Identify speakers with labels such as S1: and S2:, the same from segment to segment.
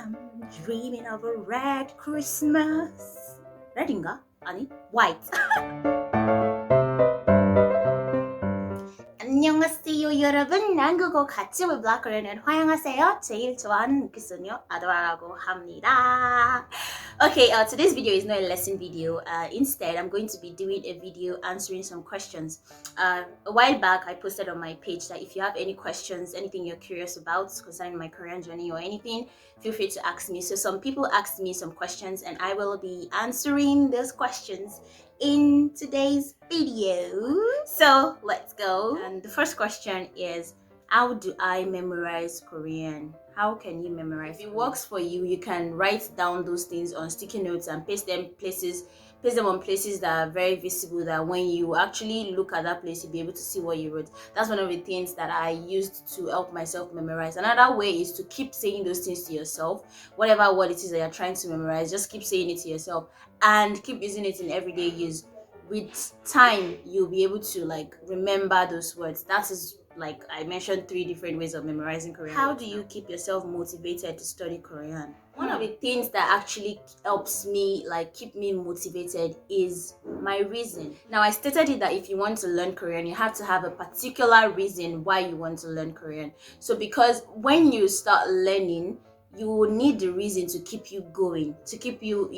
S1: I'm dreaming of a red Christmas. Red인가? 아니, white. 안녕하세요 여러분. 한국어 같이 with Black Korean 환영하세요. 제일 좋아하는 웃기소녀 아도아라고 합니다. Okay, today's video is not a lesson video. Instead, I'm going to be doing a video answering some questions. A while back, I posted on my page that if you have any questions, anything you're curious about concerning my Korean journey or anything, feel free to ask me. So some people asked me some questions and I will be answering those questions in today's video. So let's go. And the first question is, how do I memorize Korean? How can you memorize? If it works for you, you can write down those things on sticky notes and paste them on places that are very visible, that when you actually look at that place, you'll be able to see what you wrote. That's one of the things that I used to help myself memorize. Another way is to keep saying those things to yourself. Whatever word it is that you're trying to memorize, just keep saying it to yourself and keep using it in everyday use. With time, you'll be able to remember those words. That is, like I mentioned, 3 different ways of memorizing Korean. How do you keep yourself motivated to study Korean? One of the things that actually helps me keep me motivated is my reason. Now, I stated it that if you want to learn Korean, you have to have a particular reason why you want to learn Korean. So because when you start learning, you will need the reason to keep you going, to keep you,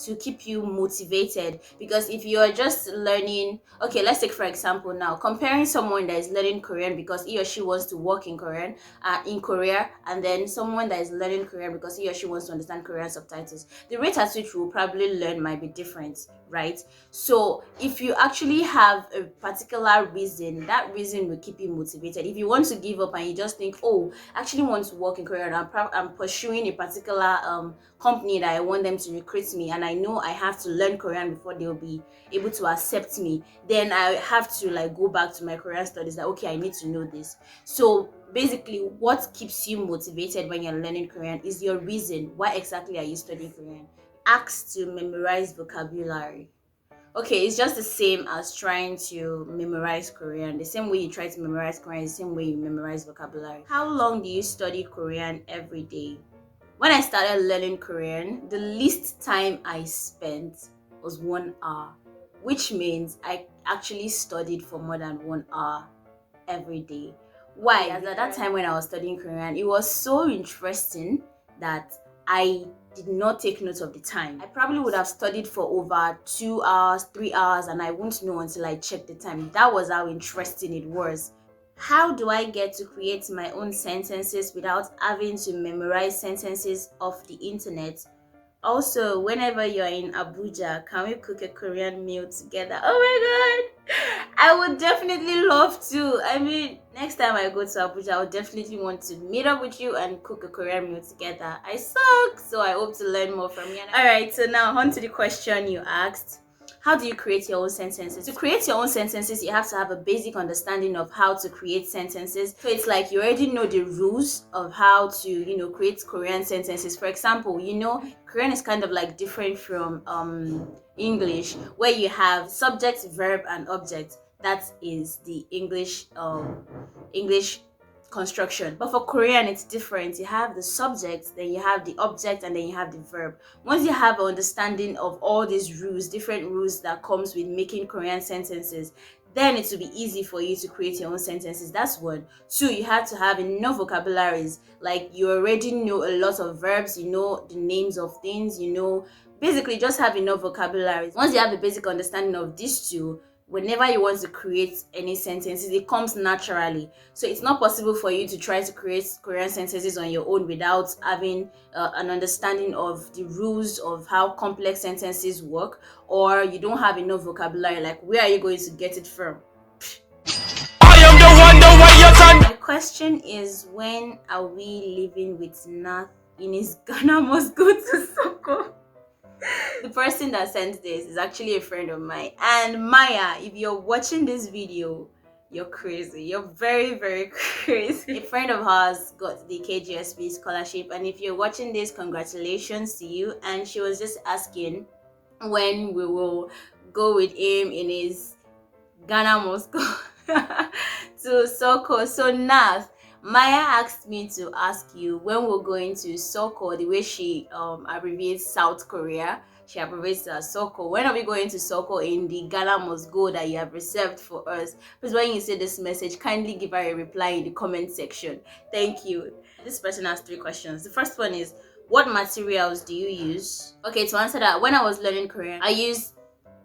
S1: to keep you motivated. Because if you are just learning, okay, let's take for example now, comparing someone that is learning Korean because he or she wants to work in Korea, and then someone that is learning Korean because he or she wants to understand Korean subtitles, the rate at which we'll probably learn might be different, right? So if you actually have a particular reason, that reason will keep you motivated. If you want to give up and you just think, oh, I actually want to work in Korea, and I'm pursuing a particular company that I want them to recruit me, and I know I have to learn Korean before they'll be able to accept me, then I have to go back to my Korean studies, that okay, I need to know this. So basically, what keeps you motivated when you're learning Korean is your reason. Why exactly are you studying Korean? Ask to memorize vocabulary. Okay, it's just the same as trying to memorize Korean. The same way you try to memorize Korean is the same way you memorize vocabulary. How long do you study Korean every day? When I started learning Korean, the least time I spent was 1 hour, which means I actually studied for more than 1 hour every day. Why? As at that time when I was studying Korean, it was so interesting that I did not take note of the time. I probably would have studied for over 2 hours, 3 hours, and I won't know until I checked the time. That was how interesting it was. How do I get to create my own sentences without having to memorize sentences off the internet? Also, whenever you're in Abuja, can we cook a Korean meal together? Oh my god! I would definitely love to. I mean, next time I go to Abuja, I would definitely want to meet up with you and cook a Korean meal together. I suck, so I hope to learn more from you. Alright, so now on to the question you asked. How do you create your own sentences? To create your own sentences, you have to have a basic understanding of how to create sentences. So it's like you already know the rules of how to, create Korean sentences. For example, Korean is kind of different from English, where you have subject, verb, and object. That is the English construction. But for Korean, it's different. You have the subject, then you have the object, and then you have the verb. Once you have an understanding of all these rules, different rules that comes with making Korean sentences, then it will be easy for you to create your own sentences. That's one. 2, you have to have enough vocabularies. Like you already know a lot of verbs, you know the names of things, basically just have enough vocabularies. Once you have a basic understanding of these 2, whenever you want to create any sentences, it comes naturally. So it's not possible for you to try to create Korean sentences on your own without having an understanding of the rules of how complex sentences work, or you don't have enough vocabulary. Like, where are you going to get it from? I am the wonder why your son. My question is, when are we living with Nath in his Ghana must go to Soko? The person that sent this is actually a friend of mine. And Maya, if you're watching this video, you're crazy. You're very, very crazy. A friend of ours got the KGSB scholarship, and if you're watching this, congratulations to you. And she was just asking when we will go with him in his Ghana Moscow to Soko. So Nath, Maya asked me to ask you when we're going to Soko, the way she abbreviates South Korea. She abbreviates Soko. When are we going to Soko in the Ghana Must Go that you have reserved for us? Please, when you see this message, kindly give her a reply in the comment section. Thank you. This person has 3 questions. The first one is, what materials do you use? Okay, to answer that, when I was learning Korean, I used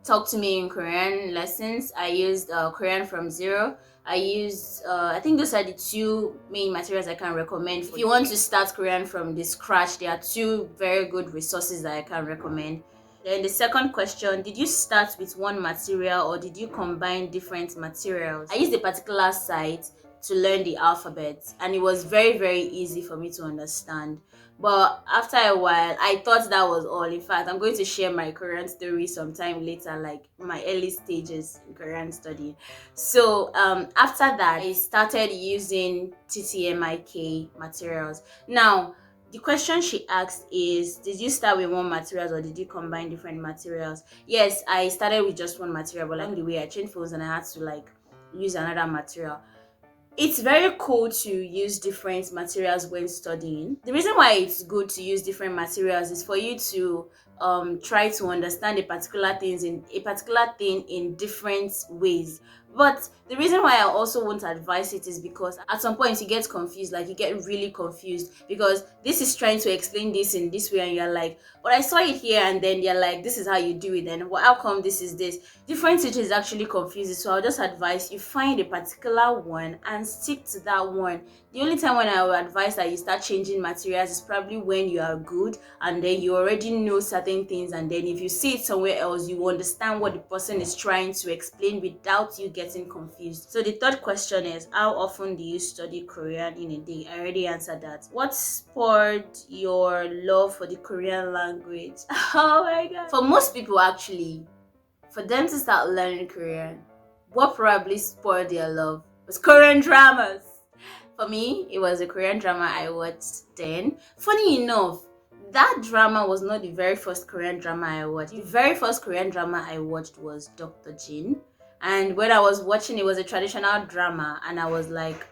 S1: Talk to Me in Korean lessons. I used Korean from Zero. I used, I think those are the 2 main materials I can recommend. If you want to start Korean from the scratch, there are 2 very good resources that I can recommend. Then the second question, did you start with one material or did you combine different materials? I used a particular site to learn the alphabet and it was very easy for me to understand. But after a while, I thought that was all. In fact, I'm going to share my Korean story sometime later, like my early stages in Korean study. So after that, I started using TTMIK materials. Now, the question she asked is, did you start with one materials or did you combine different materials? Yes, I started with just one material, but along the way I changed phones and I had to like use another material. It's very cool to use different materials when studying. The reason why it's good to use different materials is for you to try to understand a particular thing in different ways. But the reason why I also won't advise it is because at some point you get confused, like you get really confused because this is trying to explain this in this way and you're like, but I saw it here, and then you're like, this is how you do it, and well, how come this is this? Different teachers actually confusing, so I'll just advise you find a particular one and stick to that one. The only time when I would advise that you start changing materials is probably when you are good and then you already know certain things, and then if you see it somewhere else, you understand what the person is trying to explain without you getting confused. So the third question is, how often do you study Korean in a day? I already answered that. What spurred your love for the Korean language? Oh my god. For most people actually, for them to start learning Korean, what probably spurred their love was Korean dramas. For me, it was a Korean drama I watched then. Funny enough, that drama was not the very first Korean drama I watched. The very first Korean drama I watched was Dr. Jin. And when I was watching, it was a traditional drama, and I was like,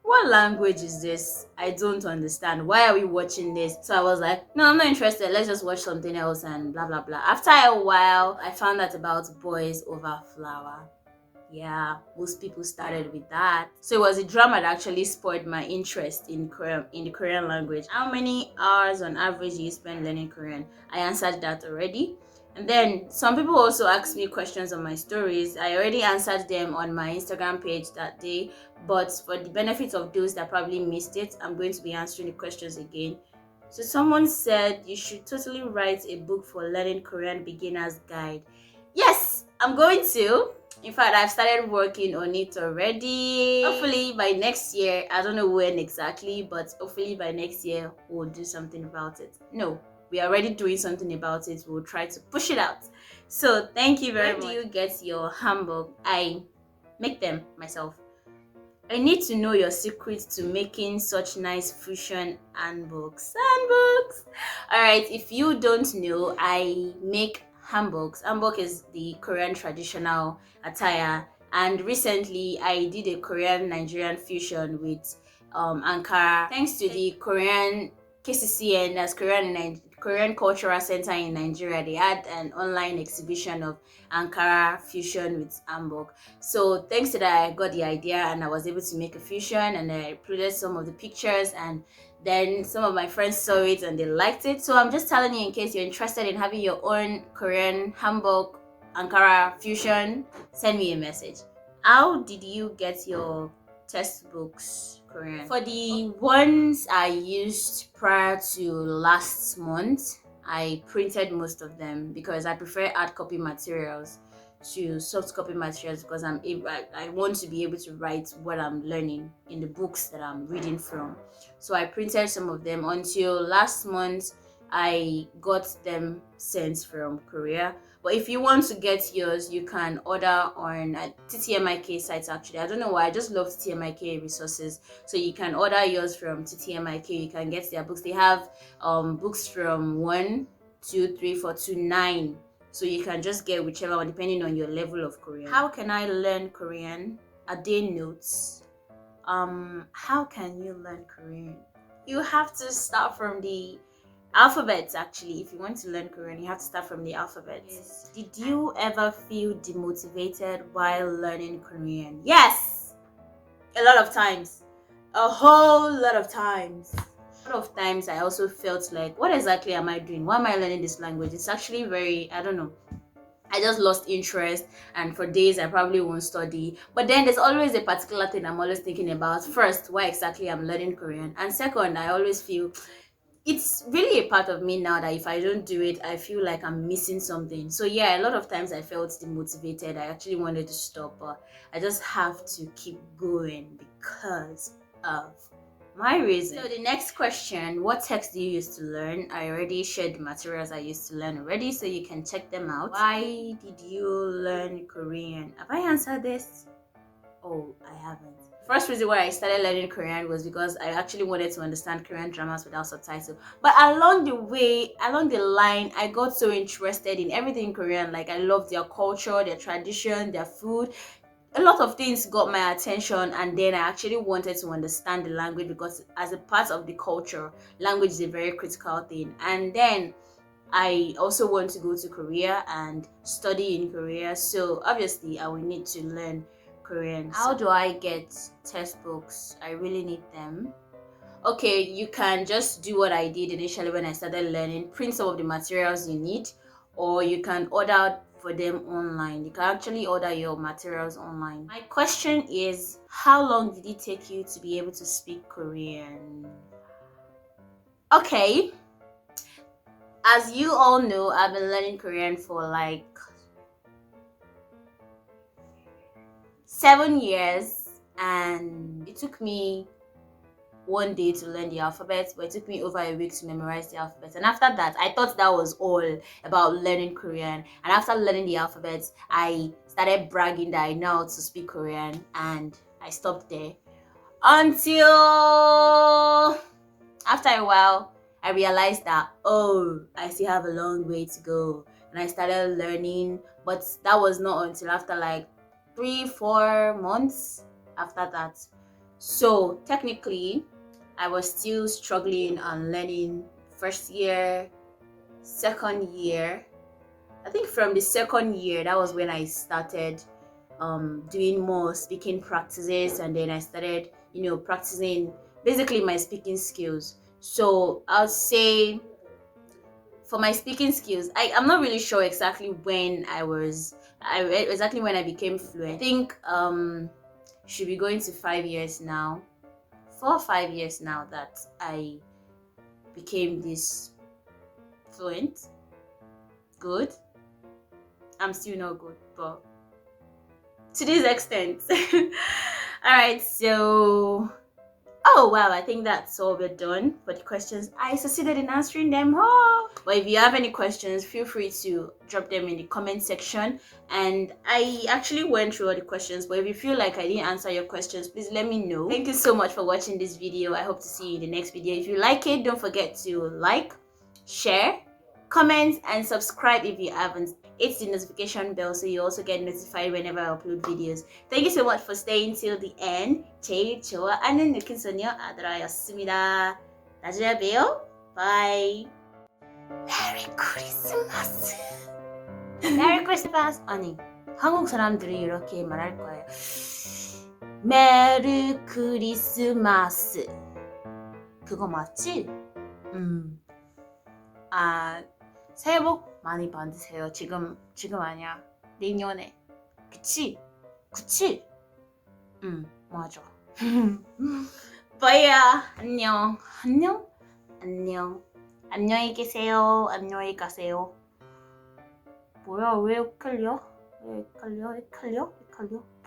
S1: what language is this? I don't understand. Why are we watching this? So I was like, no, I'm not interested. Let's just watch something else and blah blah blah. After a while, I found out about Boys Over Flower. Yeah, most people started with that. So it was a drama that actually spurred my interest in the Korean language. How many hours on average do you spend learning Korean? I answered that already. And then some people also asked me questions on my stories. I already answered them on my Instagram page that day, but for the benefit of those that probably missed it, I'm going to be answering the questions again. So someone said you should totally write a book for learning Korean beginner's guide. Yes, I'm going to. In fact, I've started working on it already. Hopefully by next year, I don't know when exactly, but hopefully by next year we'll do something about it. No, we are already doing something about it. We'll try to push it out. So thank you very much. Where do you get your hamburg? I make them myself. I need to know your secret to making such nice fusion handbags. Alright, if you don't know, I make handbags. Hanbok is the Korean traditional attire, and recently I did a Korean Nigerian fusion with Ankara. Thanks to the Korean KCCN, that's Korean Cultural Center in Nigeria, they had an online exhibition of Ankara fusion with hanbok. So thanks to that, I got the idea and I was able to make a fusion, and I uploaded some of the pictures, and then some of my friends saw it and they liked it. So I'm just telling you, in case you're interested in having your own Korean hanbok Ankara fusion, send me a message. How did you get your textbooks Korean? For the ones I used prior to last month, I printed most of them because I prefer hard copy materials to soft copy materials, because I want to be able to write what I'm learning in the books that I'm reading from. So I printed some of them until last month. I got them sent from Korea. But if you want to get yours, you can order on TTMIK sites. Actually, I don't know why, I just love TTMIK resources. So you can order yours from TTMIK. You can get their books. They have books from 1, 2, 3, 4 to 9. So you can just get whichever one depending on your level of Korean. How can I learn Korean? Are there notes? how can you learn Korean? You have to start from the alphabets. Actually, if you want to learn Korean, you have to start from the alphabets. Yes. Did you ever feel demotivated while learning Korean? Yes, a lot of times, a whole lot of times. A lot of times I also felt like, what exactly am I doing? Why am I learning this language? It's actually very, I don't know, I just lost interest, and for days I probably won't study. But then there's always a particular thing I'm always thinking about. First, why exactly I'm learning Korean, and second, I always feel it's really a part of me now that if I don't do it, I feel like I'm missing something. So yeah, a lot of times I felt demotivated. I actually wanted to stop, but I just have to keep going because of my reason. So the next question, what text do you use to learn? I already shared the materials I used to learn already, so you can check them out. Why did you learn Korean? Have I answered this? Oh, I haven't. First reason why I started learning Korean was because I actually wanted to understand Korean dramas without subtitles. But along the way, along the line, I got so interested in everything Korean. Like I love their culture, their tradition, their food. A lot of things got my attention, and then I actually wanted to understand the language because as a part of the culture, language is a very critical thing. And then I also want to go to Korea and study in Korea, so obviously I will need to learn Korean. How do I get textbooks? I really need them. Okay, you can just do what I did initially when I started learning, print some of the materials you need, or you can order for them online. You can actually order your materials online. My question is, how long did it take you to be able to speak Korean? Okay, as you all know, I've been learning Korean for like 7 years, and it took me one day to learn the alphabet, but it took me over a week to memorize the alphabet. And after that, I thought that was all about learning Korean. And after learning the alphabet, I started bragging that I know how to speak Korean, and I stopped there until after a while I realized that, oh, I still have a long way to go, and I started learning. But that was not until after like 3-4 months after that. So technically I was still struggling on learning first year, second year. I think from the second year, that was when I started doing more speaking practices, and then I started, practicing basically my speaking skills. So I'll say for my speaking skills, I'm not really sure exactly when exactly when I became fluent. I think should be going to 5 years now. 4 or 5 years now that I became this fluent. Good. I'm still not good, but to this extent. Alright, so oh wow, I think that's all we're done for the questions. I succeeded in answering them. Oh. But if you have any questions, feel free to drop them in the comment section. And I actually went through all the questions, but if you feel like I didn't answer your questions, please let me know. Thank you so much for watching this video. I hope to see you in the next video. If you like it, don't forget to like, share, comment, and subscribe if you haven't. Hit the notification bell so you also get notified whenever I upload videos. Thank you so much for staying till the end. 제일 좋아하는 느낀 소녀 아드라였습니다. 나중에 봬요. Bye. 메리 크리스마스. 메리 크리스마스. 아니, 한국 사람들이 이렇게 말할 거예요. 메리 크리스마스. 그거 맞지? 새해 복 많이 받으세요. 지금 아니야. 내년에. 그치? 맞아. 뭐야? 안녕. 안녕히 계세요. 안녕히 가세요. 뭐야? 왜 헷갈려? 헷갈려?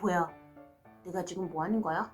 S1: 뭐야? 내가 지금 뭐 하는 거야?